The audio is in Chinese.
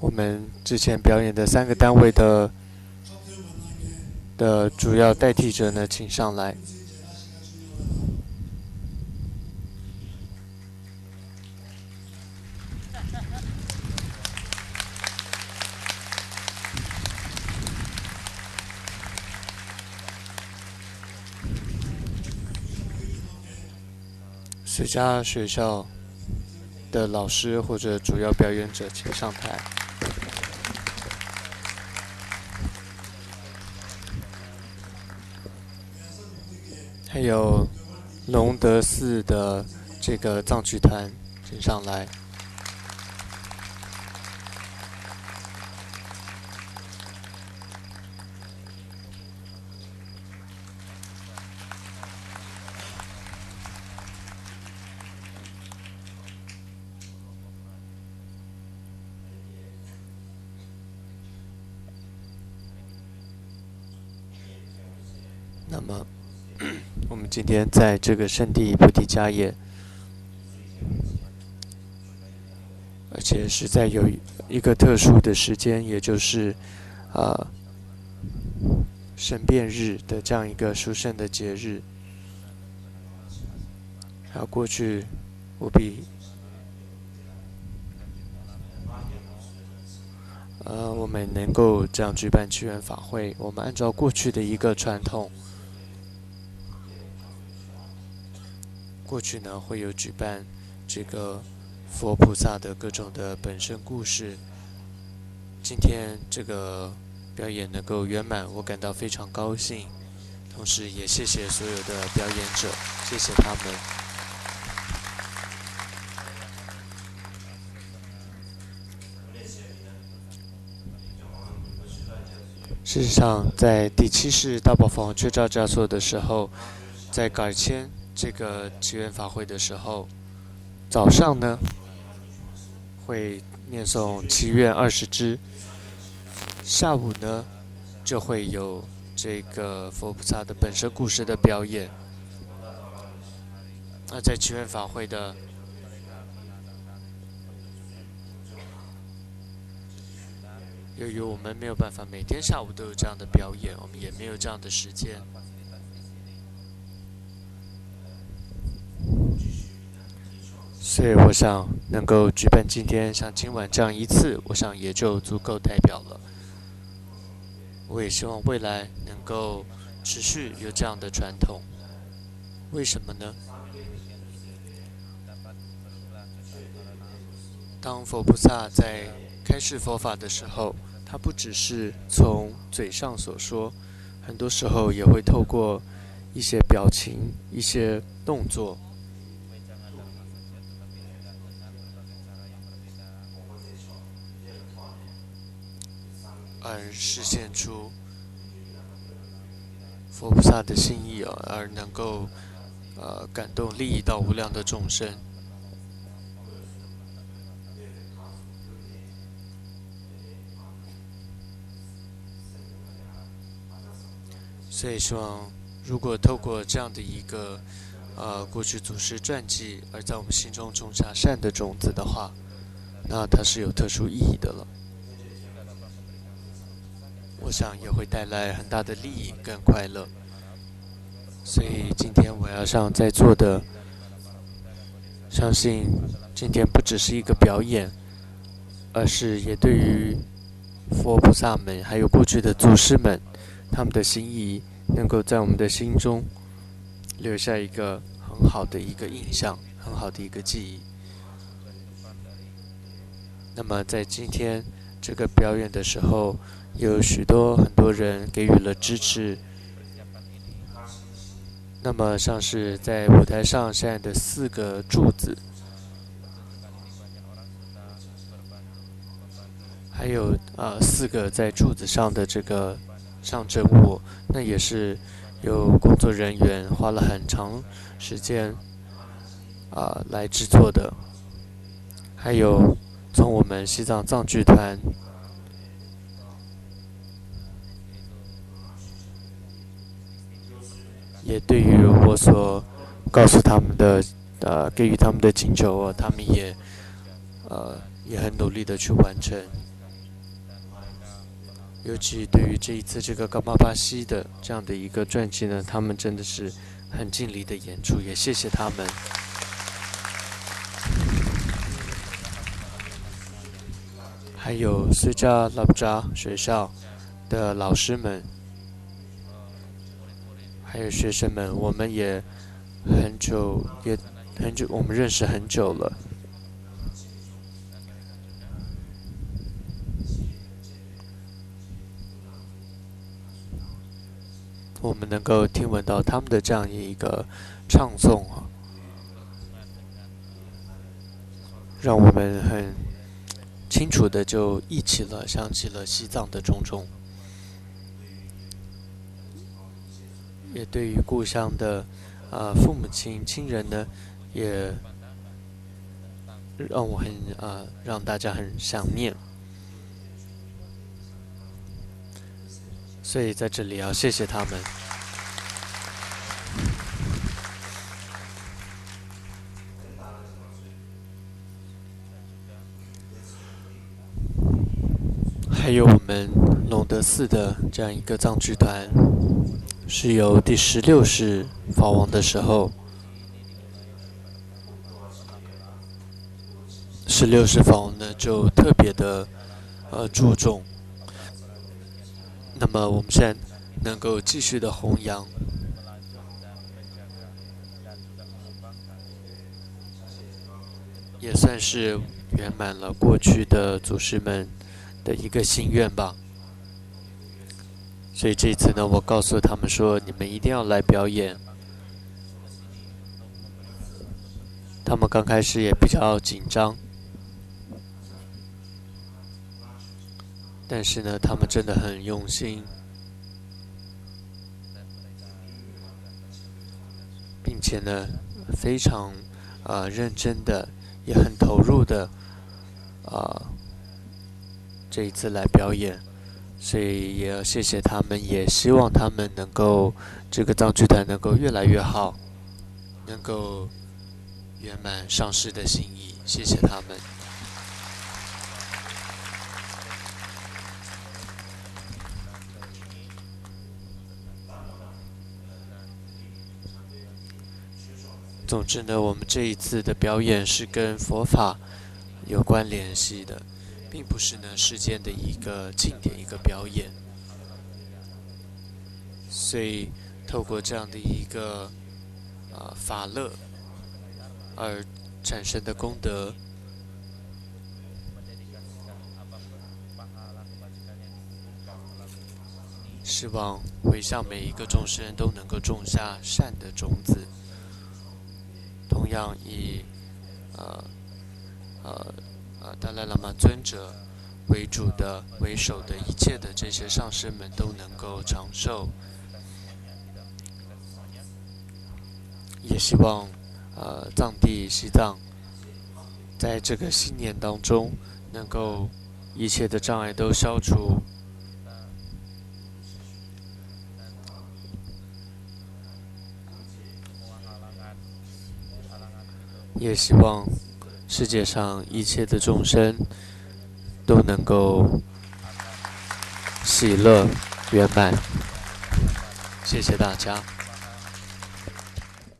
我们之前表演的3个单位的主要代替者呢，请上来。随家学校的老师或者主要表演者，请上台。还有龙德寺的这个藏剧团，请上来。那么我们今天在这个圣地菩提迦叶，而且是在有一个特殊的时间，也就是神变日的这样一个殊胜的节日。还有过去我比我们能够这样举办祈愿法会，我们按照过去的一个传统，过去呢会有举办这个佛菩萨的各种的本身故事。今天这个表演能够圆满，我感到非常高兴，同时也谢谢所有的表演者，谢谢他们。事实上，在第7世大宝法王确照枷锁的时候，在改签这个祈愿法会的时候，早上呢会念诵祈愿20支，下午呢就会有这个佛菩萨的本身故事的表演。那在祈愿法会的由于我们没有办法每天下午都有这样的表演，我们也没有这样的时间，所以我想能够举办今天像今晚这样一次，我想也就足够代表了。我也希望未来能够持续有这样的传统。为什么呢？当佛菩萨在开示佛法的时候，他不只是从嘴上所说，很多时候也会透过一些表情、一些动作，而实现出佛菩萨的心意，而能够感动利益到无量的众生。所以希望，如果透过这样的一个过去祖师传记，而在我们心中种下善的种子的话，那它是有特殊意义的了。我想也会带来很大的利益跟快乐。所以今天我要向在座的，相信今天不只是一个表演，而是也对于佛菩萨们还有过去的祖师们，他们的心意能够在我们的心中留下一个很好的一个印象，很好的一个记忆。那么在今天这个表演的时候，有很多人给予了支持。那么像是在舞台上现在的4个柱子，还有4个在柱子上的这个象征物，那也是有工作人员花了很长时间来制作的。还有从我们西藏藏剧团也对于我所告诉他们的给予他们的请求，他们也很努力的去完成。尤其对于这一次这个冈巴巴西的这样的一个传记呢，他们真的是很尽力的演出，也谢谢他们。还有斯加拉布扎学校的老师们，还有学生们，我们也很久，我们认识很久了。我们能够听闻到他们的这样一个唱诵啊，让我们很清楚的就忆起了、想起了西藏的种种，也对于故乡的父母亲、亲人呢，也让我让大家很想念。所以在这里要谢谢他们。还有我们隆德寺的这样一个藏剧团，是由第16世法王的时候，16世法王呢就特别的注重。那么我们现在能够继续的弘扬，也算是圆满了过去的祖师们的一个心愿吧。所以这一次呢，我告诉他们说，你们一定要来表演。他们刚开始也比较紧张，但是呢，他们真的很用心，并且呢，非常认真的，也很投入的这一次来表演。所以也要谢谢他们，也希望他们能够这个藏剧团能够越来越好，能够圆满上师的心意。谢谢他们。总之呢，我们这一次的表演是跟佛法有关联系的，并不是呢世间的一个经典一个表演。所以透过这样的一个法乐而产生的功德，希望回向每一个众生都能够种下善的种子。同样以达赖喇嘛尊者为主的、为首的一切的这些上师们都能够长寿，也希望藏地西藏在这个新年当中能够一切的障碍都消除，也希望世界上一切的众生都能够喜乐圆满。谢谢大家。